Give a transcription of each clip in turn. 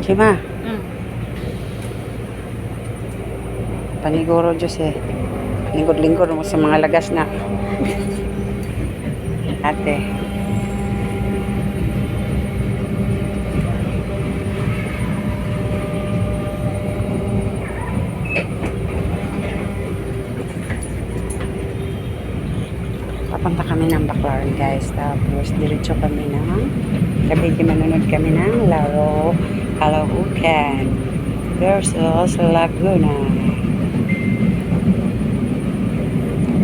Sima, Mm. paniguro Diyos eh. Lingkod-lingkod mo sa mga lagas na. Ate. Papunta kami ng Baclaran guys. Tapos diretso kami ng Cavite, manunod kami ng Laro, Calaucan versus Laguna.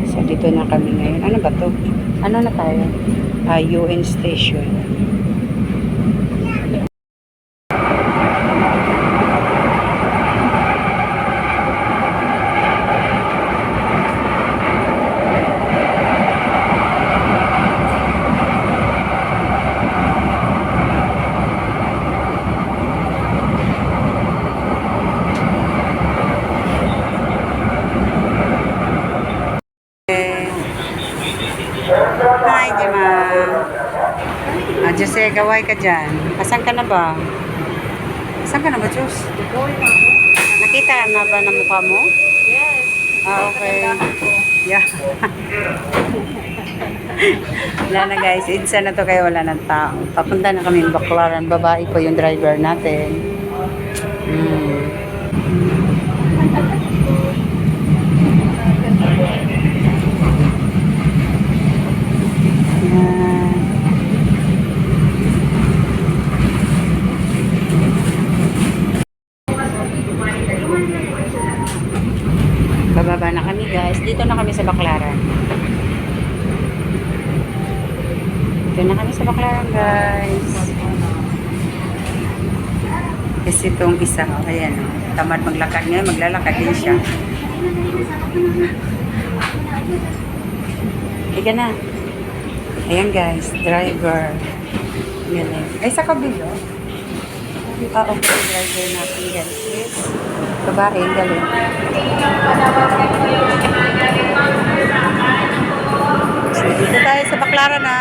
So dito na kami ngayon. Ano ba to? Ano na tayo? UN Station. Hi, Jema. Jose, gaway ka dyan. Asan ka na ba? Asan ka na ba, Diyos? Nakita na ba ng mukha mo? Yes. Okay. Yeah. Wala na guys. Idsa na to kaya wala ng tao. Papunta na kami ng Baclaran. Babae po yung driver natin. Bababa na kami guys. Dito na kami sa Baclaran. Dito na kami sa Baclaran guys. Kasi itong isa, ayan, tamad maglakad ngayon, maglalakad din siya. Ika na. Ayan guys, driver. Galing. Ay, sa kabilo. Okay, driver natin guys. Yes. Babae, galing. So, dito tayo sa Baclaran na.